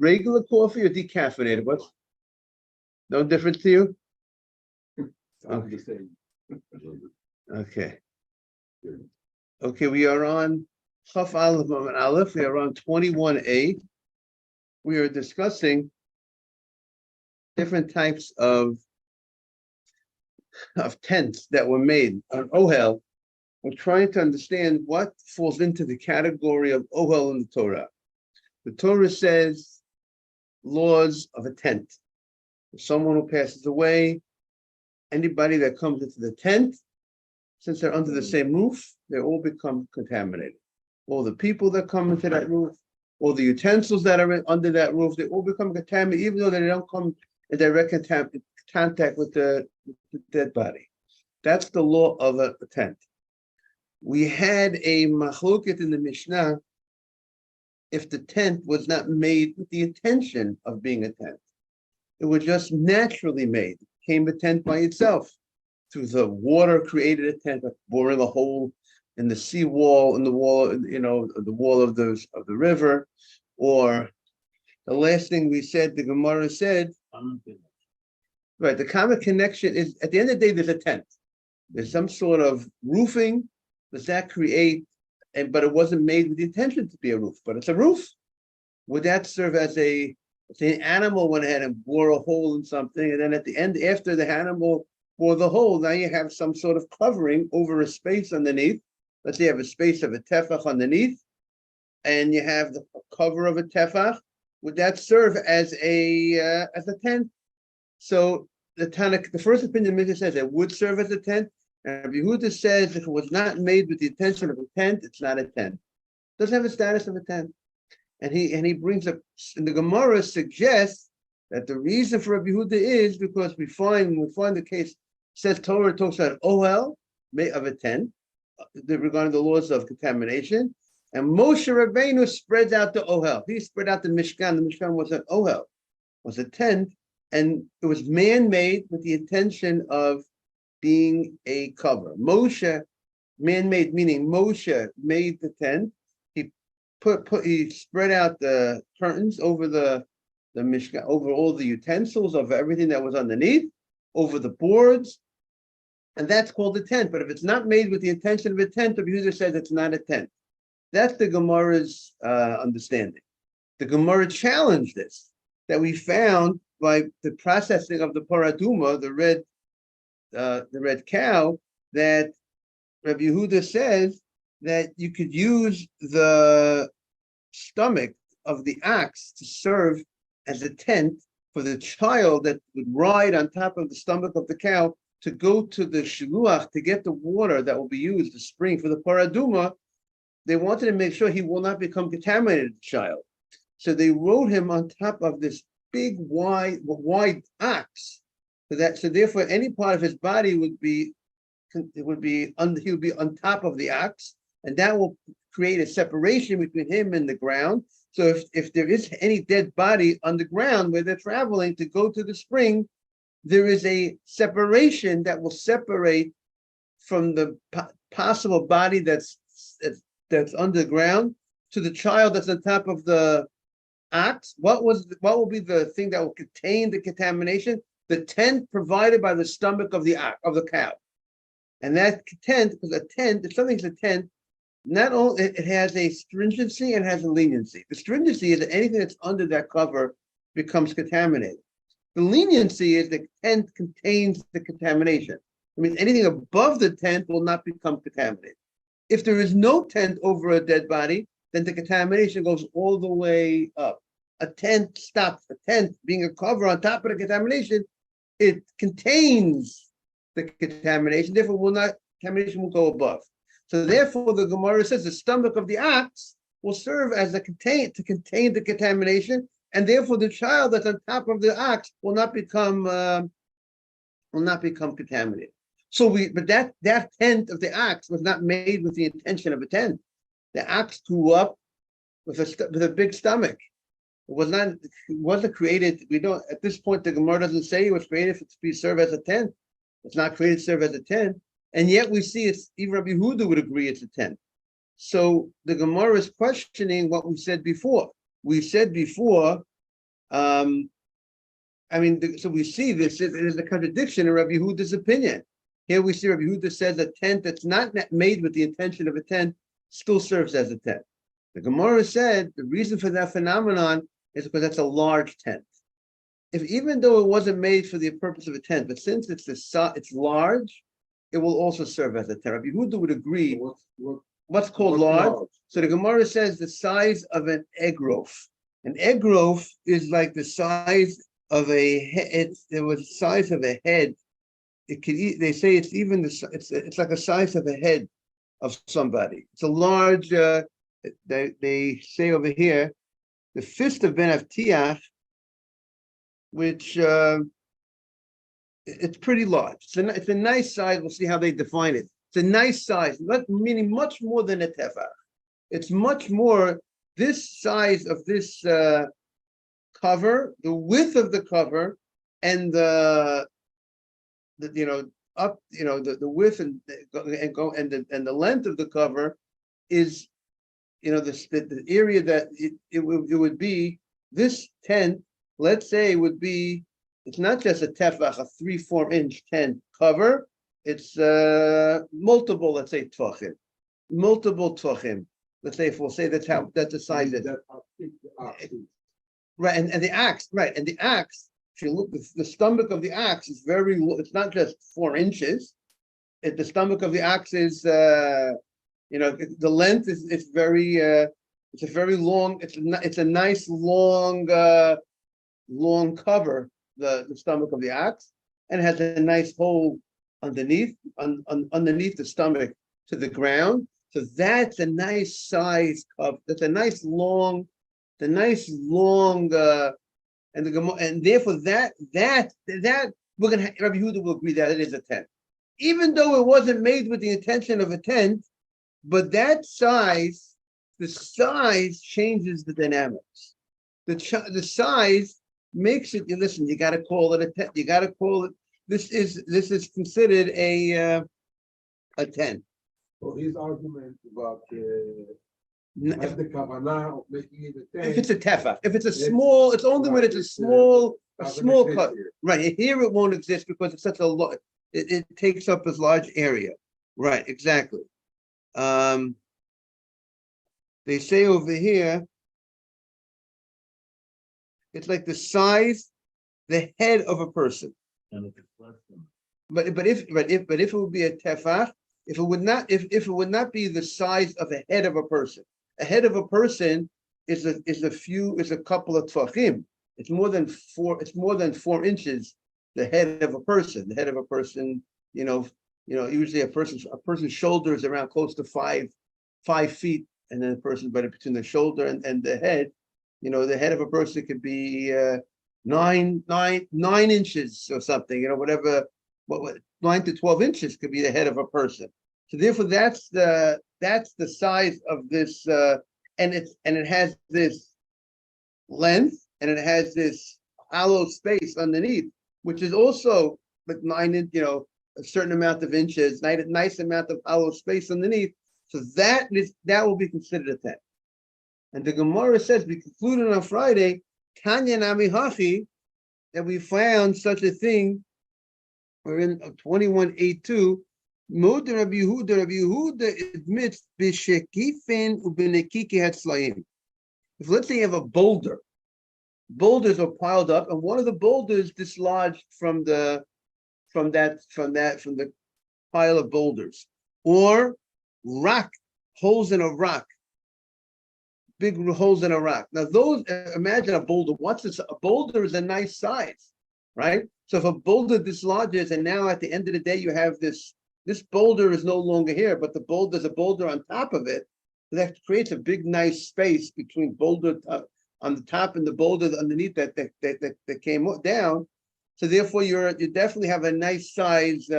regular coffee or decaffeinated? What's no different to you? Okay. Okay. Okay, we are on Chaf Aleph and Aleph. We are on 21a. We are discussing different types of tents that were made on Ohel. We're trying to understand what falls into the category of Ohel in the Torah. The Torah says laws of a tent. If someone who passes away, anybody that comes into the tent, since they're under the same roof, they all become contaminated. All the people that come into that roof, all the utensils that are under that roof, they all become contaminated, even though they don't come in direct contact with the dead body. That's the law of a tent. We had a machloket in the Mishnah if the tent was not made with the intention of being a tent. It was just naturally made. It became a tent by itself. Through the water created a tent, like boring a hole in the seawall, in the wall, the wall of the river. Or the last thing we said, the Gemara said, right, the common connection is, at the end of the day, there's a tent. There's some sort of roofing. Does that create, but it wasn't made with the intention to be a roof, but it's a roof. Would that serve as an animal went ahead and bore a hole in something, and then at the end, after the animal bore the hole, now you have some sort of covering over a space underneath. Let's say you have a space of a tefach underneath, and you have the cover of a tefach. Would that serve as a tent? So the first opinion Mishnah says it would serve as a tent. And Yehuda says if it was not made with the intention of a tent, it's not a tent. It doesn't have a status of a tent. And he brings up, and the Gemara suggests that the reason for Rabbi Yehuda is because we find the case, says Torah talks about ohel of a tent regarding the laws of contamination, and Moshe Rabbeinu spreads out the ohel. He spread out the Mishkan. The Mishkan was an ohel, was a tent, and it was man-made with the intention of being a cover. Moshe, man-made, meaning Moshe made the tent. He spread out the curtains over the Mishkan, over all the utensils, over everything that was underneath, over the boards, and that's called a tent. But if it's not made with the intention of a tent, the Yehuda says it's not a tent. That's the Gemara's understanding. The Gemara challenged this, that we found by the processing of the paraduma, the red cow, that Rabbi Yehuda says that you could use the stomach of the ox to serve as a tent for the child that would ride on top of the stomach of the cow to go to the shiluach to get the water that will be used, the spring for the paraduma. They wanted to make sure he will not become contaminated, the child. So they rode him on top of this big, wide ox. So therefore, any part of his body would be he would be on top of the ox, and that will create a separation between him and the ground. So if there is any dead body on the ground where they're traveling to go to the spring, there is a separation that will separate from the possible body that's underground to the child that's on top of the ox. What will be the thing that will contain the contamination? The tent provided by the stomach of the cow. And that tent, because a tent, if something's a tent, not only it has a stringency and has a leniency. The stringency is that anything that's under that cover becomes contaminated. The leniency is the tent contains the contamination. I mean, anything above the tent will not become contaminated. If there is no tent over a dead body, then the contamination goes all the way up. A tent stops. A tent being a cover on top of the contamination, it contains the contamination. Therefore, contamination will go above. So therefore, the Gemara says the stomach of the ox will serve as to contain the contamination, and therefore the child that's on top of the ox will not become contaminated. But that tent of the ox was not made with the intention of a tent. The ox grew up with a big stomach. It wasn't created. We don't at this point. The Gemara doesn't say it was created to serve as a tent. It's not created to serve as a tent, and yet we see it's even Rabbi Yehuda would agree it's a tent. So the Gemara is questioning what we said before. We said before I mean, so we see this is a contradiction in Rabbi Yehuda's opinion. Here we see Rabbi Yehuda says a tent that's not made with the intention of a tent still serves as a tent. The Gemara said the reason for that phenomenon is because that's a large tent. If even though it wasn't made for the purpose of a tent, but since it's large, it will also serve as a tent. Rabbi Yehuda would agree. What's called large? So the Gemara says the size of an egg loaf. An egg loaf is like the size of a head. It was the size of a head. It could eat. They say it's even it's like a size of a head of somebody. It's a large. They say over here, the fist of Ben Avtiach, which it's pretty large. It's a nice size. We'll see how they define it. It's a nice size, meaning much more than a tefach. It's much more this size of this cover, the width of the cover, and the width and the length of the cover is, the area that it would be. This tent, let's say, would be. It's not just a tefach, a 3-4 inch tent cover. It's multiple, let's say, tvachim, multiple tvachim. Let's say, if we'll say that's the size is. Right, and the axe, right, and the axe. If you look, the stomach of the axe is very. It's not just 4 inches. The stomach of the axe is, the length is very. It's a very long. It's a nice long, long cover. The stomach of the axe, and it has a nice hole underneath the stomach to the ground. So that's a nice size cover. That's a nice long, and therefore that we're gonna. Rabbi Yehuda will agree that it is a tent, even though it wasn't made with the intention of a tent. But that size, the size changes the dynamics. The size makes it. Listen, you got to call it a tent. You got to call it. This is considered a tent. So his argument about the kavanah of making it a tent. If it's a tefach, if it's a small, it's only when it's a small cut. Right here, it won't exist because it's such a lot. It takes up a large area. Right, exactly. They say over here, it's like the size, the head of a person. But if it would be a tefach, if it would not be the size of a head of a person is a couple of tvachim. It's more than 4 inches. The head of a person. The head of a person, usually a person's shoulder is around close to 5 feet, and then the person, but between the shoulder and the head, the head of a person could be 9 inches or something, whatever. What 9 to 12 inches could be the head of a person. So therefore, that's the size of this, and it has this length, and it has this hollow space underneath, which is also like 9 inch, a certain amount of inches, nice amount of hollow space underneath. So that will be considered a tent. And the Gemara says, we concluded on Friday, Tanya Nami Hachi, that we found such a thing. We're in 21:8:2. Mod Rabbi Yehuda admits b'shekifin u'b'nekiki hatzlayim. If let's say you have a boulder, boulders are piled up, and one of the boulders dislodged from the pile of boulders, or holes in a rock, big holes in a rock. Now those, imagine a boulder. What's this? A boulder is a nice size, right? So if a boulder dislodges, and now at the end of the day you have this boulder is no longer here, but there's a boulder on top of it, that creates a big nice space between boulder on the top and the boulder underneath that came down. So therefore you definitely have a nice size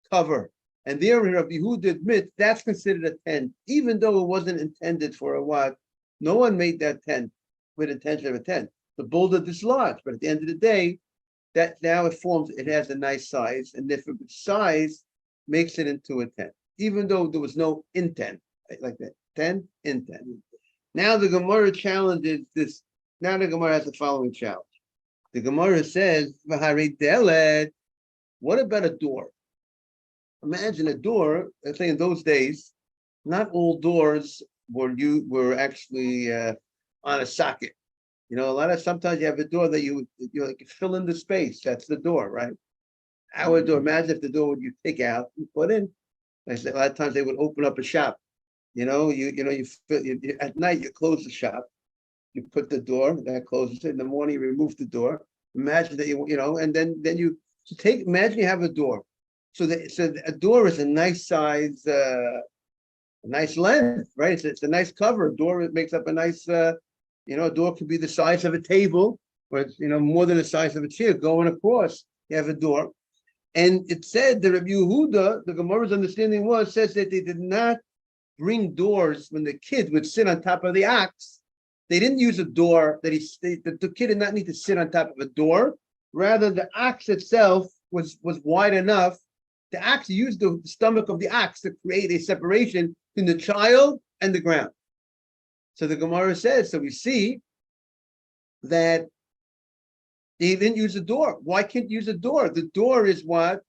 cover. And there Rabbi Yehuda admits that's considered a tent, even though it wasn't intended for a what. No one made that tent with intention of a tent. The boulder dislodged, but at the end of the day, that now it has a nice size, and if its size makes it into a tent, even though there was no intent, right? Like that, tent, intent. Now the Gemara challenges this Now the Gemara has the following challenge. The Gemara says, "V'harei deled." What about a door? Imagine a door. I think in those days, not all doors were actually on a socket. Sometimes you have a door that you like fill in the space. That's the door, right? Our door. Imagine if the door would you take out and put in. Like I said, a lot of times they would open up a shop. At night you close the shop. You put the door that closes it. In the morning you remove the door. Imagine that and then you imagine you have a door. So a door is a nice size, a nice length, right? It's a nice cover. A door makes up a nice, a door could be the size of a table, or it's more than the size of a chair going across. You have a door, and it said that Rabbi Yehuda, the Gemara's understanding says that they did not bring doors when the kid would sit on top of the ox. They didn't use a door that the kid did not need to sit on top of a door. Rather, the ox itself was wide enough. The ox used the stomach of the ox to create a separation between the child and the ground. So the Gemara says, so we see that they didn't use a door. Why can't you use a door? The door is what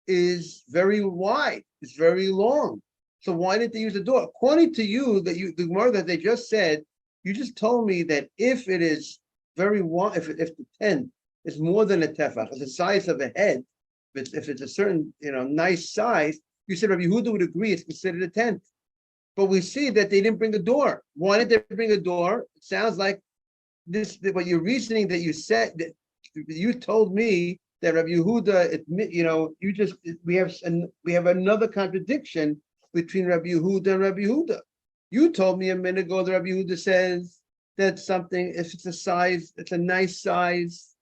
is very wide. It's very long. So why didn't they use a door? According to you, the Gemara that they just said, you just told me that if it is very wide, if the tent is more than a tefach, the size of a head, if it's a certain nice size, you said Rabbi Yehuda would agree it's considered a tent. But we see that they didn't bring a door. Why didn't they bring a door? It sounds like what your reasoning that you said, that you told me that Rabbi Yehuda we have another contradiction between Rabbi Yehuda and Rabbi Yehuda. You told me a minute ago that Rabbi Yehuda says that something, if it's a nice size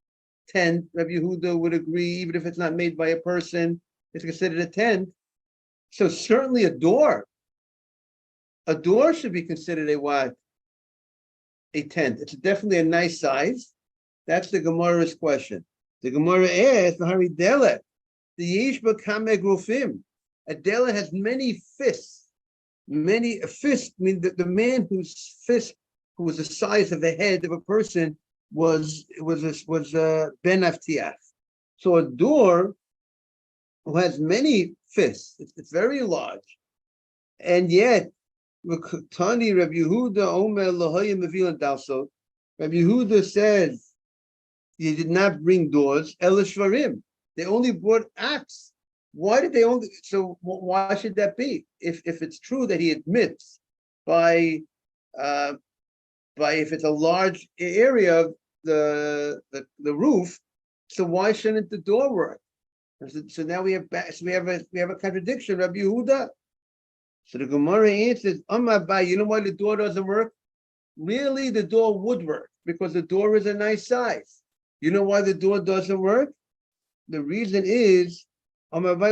tent, Rabbi Yehuda would agree, even if it's not made by a person, it's considered a tent. So certainly a door should be considered a tent. It's definitely a nice size. That's the Gemara's question. The Gemara asks, "Hari delet, the yeshba kamek rofim." A delet has many fists. A fist means that the man whose fist, who was the size of the head of a person, was ben aftiach. So a door who has many fists, it's very large, and yet Tani Rabbi Yehuda Omer Lahoyim Mevilan Dalso. Rabbi Yehuda says he did not bring doors. Elishvarim. They only brought axe. Why did they only? So why should that be? If it's true that he admits by if it's a large area of the roof, so why shouldn't the door work? So now we have a contradiction. Rabbi Yehuda. So the Gemara answers, you know why the door doesn't work? Really, the door would work because the door is a nice size. You know why the door doesn't work? The reason is it's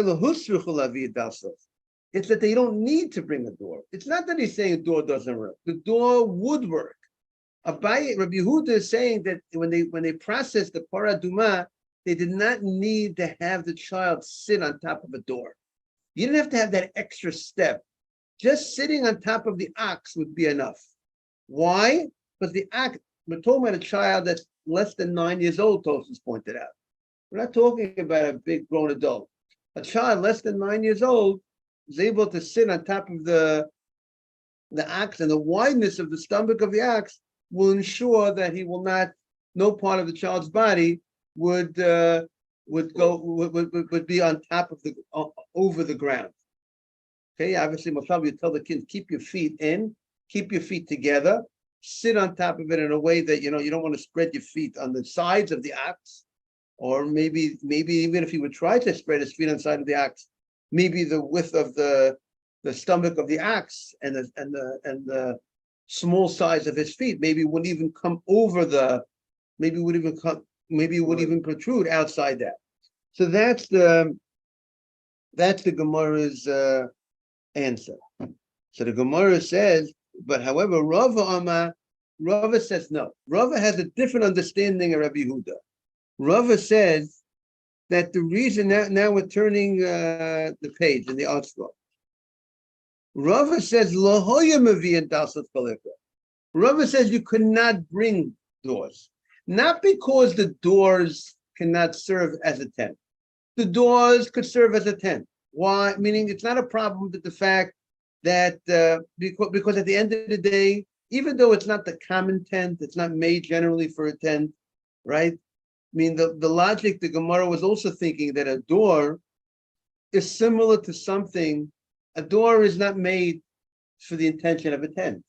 that they don't need to bring a door. It's not that he's saying a door doesn't work. The door would work. Rabbi Yehuda is saying that when they processed the paraduma, they did not need to have the child sit on top of a door. You didn't have to have that extra step. Just sitting on top of the ox would be enough. Why? Because the ox, we're talking about a child that's less than 9 years old, Tosus pointed out. We're not talking about a big grown adult. A child less than 9 years old is able to sit on top of the ox, and the wideness of the stomach of the ox will ensure that no part of the child's body would be on top of over the ground. Okay, obviously, Moshav, you tell the kids, keep your feet in, keep your feet together, sit on top of it in a way that you don't want to spread your feet on the sides of the ox, or maybe even if he would try to spread his feet on the side of the ox, maybe the width of the stomach of the ox and the small size of his feet maybe wouldn't even come over maybe would even protrude outside that. So that's the Gemara's answer. So the Gemara says, but however, Rava says no. Rava has a different understanding of Rabbi Yehuda. Rava says that the reason now we're turning the page in the art scroll. Rava says Rava says you could not bring doors. Not because the doors cannot serve as a tent. The doors could serve as a tent. Why? Meaning it's not a problem with the fact that because at the end of the day, even though it's not the common tent, it's not made generally for a tent, right? I mean, the logic, the Gemara was also thinking that a door is similar to something. A door is not made for the intention of a tent.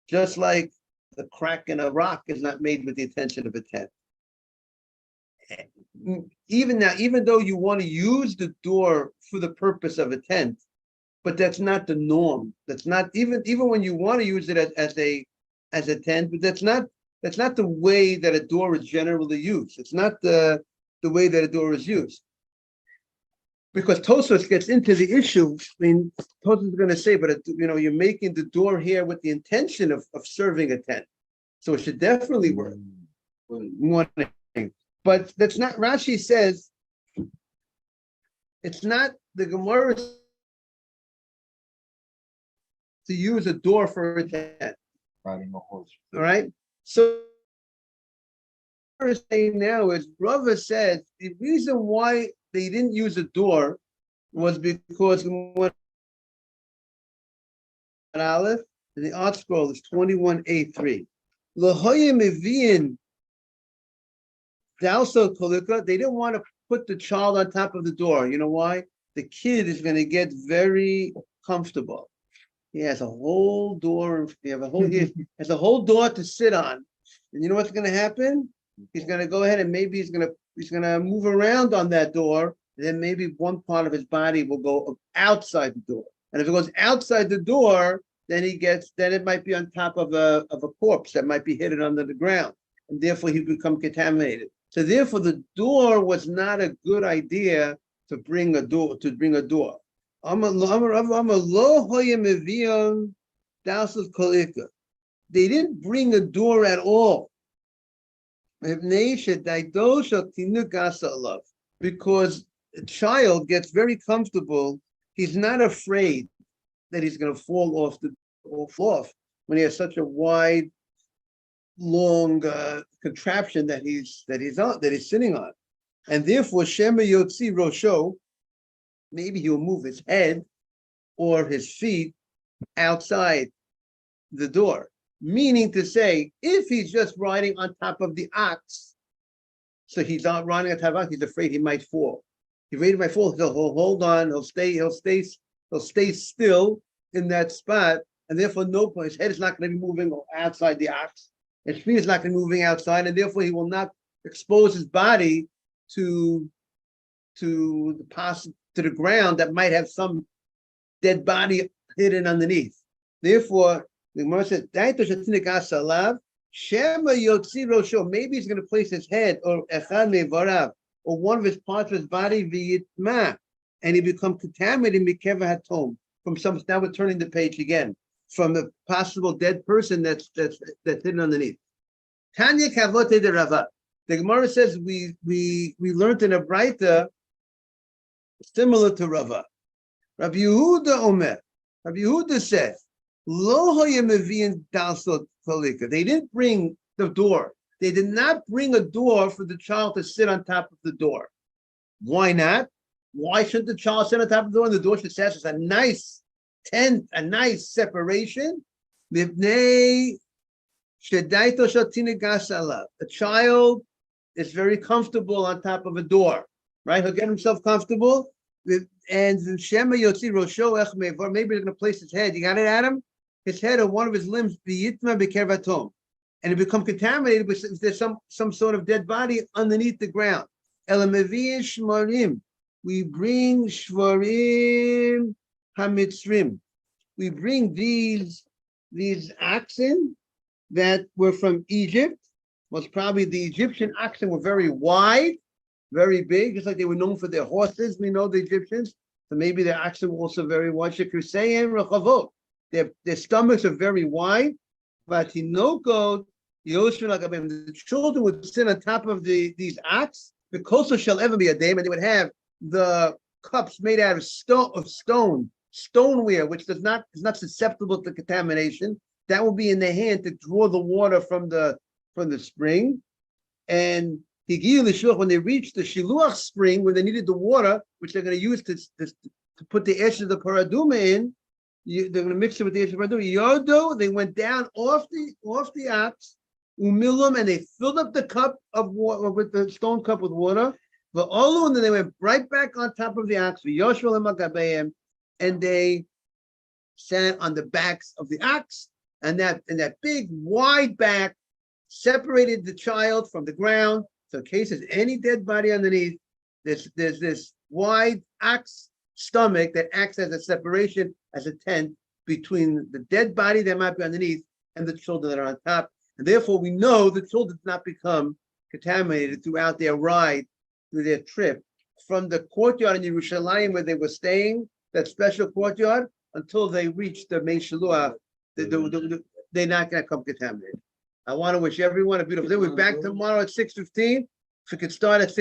Just like the crack in a rock is not made with the intention of a tent. Even now, even though you want to use the door for the purpose of a tent, but that's not the norm. That's not even when you want to use it as a tent, but that's not the way that a door is generally used. It's not the way that a door is used. Because Tosfos gets into the issue. I mean, Tosfos is going to say, but you're making the door here with the intention of serving a tent, so it should definitely work. One thing, but that's not. Rashi says it's not the Gemara to use a door for a tent. All right. So what we're saying now is Rava says the reason why they didn't use a door was because when Aleph in the art scroll is 21a3. Lahoyim Evian Dalso Kolika, they didn't want to put the child on top of the door. You know why? The kid is going to get very comfortable. He has a whole door, he has a whole door to sit on. And you know what's going to happen? He's going to go ahead and maybe he's going to move around on that door. And then maybe one part of his body will go outside the door. And if it goes outside the door, then it might be on top of a corpse that might be hidden under the ground. And therefore he become contaminated. So therefore the door was not a good idea to bring a door. They didn't bring a door at all. Because a child gets very comfortable. He's not afraid that he's going to fall off when he has such a wide, long contraption that he's sitting on, and therefore Shema Yotzi Rosho, maybe he'll move his head or his feet outside the door. Meaning to say, if he's just riding on top of the ox, so he's not riding on top of the ox, he's afraid he might fall. He's afraid he might fall. He'll hold on. He'll stay still in that spot, and therefore his head is not going to be moving outside the ox. His feet is not going to be moving outside, and therefore he will not expose his body to the ground that might have some dead body hidden underneath. Therefore, the Gemara says, Shema Yotzi Rosho, maybe he's going to place his head or Echad Mevarav, or one of his parts of his body, V'yitma, and he become contaminated Mikeva Hatom from some. Now we're turning the page again from the possible dead person that's hidden underneath. Tanya Kavote de Rava. The Gemara says we learned in a Braita similar to Rava. Rabbi Yehuda Omer. Rabbi Yehuda says, Lo hoyemevian dalsot kolika. They didn't bring the door. They did not bring a door for the child to sit on top of the door. Why not? Why shouldn't the child sit on top of the door and the door should serve as a nice tent, a nice separation? A child is very comfortable on top of a door, right? He'll get himself comfortable. And Shema Yotzi Rosho Ech Mevar, maybe he's going to place his head. You got it, Adam? His head or one of his limbs, B'yitma B'kervatom, and it become contaminated if there's some sort of dead body underneath the ground. Elamevin Shmarim, we bring Shvarim Hamitzrim. We bring these oxen that were from Egypt. Most probably the Egyptian oxen were very wide, very big, just like they were known for their horses. We know the Egyptians, so maybe their oxen were also very wide. Their stomachs are very wide, but the children would sit on top of these ox. The coastal shall ever be a dame, and they would have the cups made out of stoneware, which is not susceptible to contamination. That will be in the hand to draw the water from the from the spring, and when they reached the Shiluach spring, when they needed the water, which they're going to use to put the ash of the paraduma in, they're going to mix it with the ash of the paraduma. Yodo, they went down off the ox, umilum, and they filled up the cup of water with the stone cup with water. But all and then they went right back on top of the ox, and they sat on the backs of the ox, and that big wide back separated the child from the ground. So in case there's any dead body underneath, there's this wide ox stomach that acts as a separation, as a tent between the dead body that might be underneath and the children that are on top. And therefore we know the children did not become contaminated throughout their ride, through their trip from the courtyard in Yerushalayim where they were staying, that special courtyard, until they reached the Mei Shiluach. They're not going to come contaminated. I want to wish everyone a beautiful day. We're back tomorrow at 6:15. If we could start at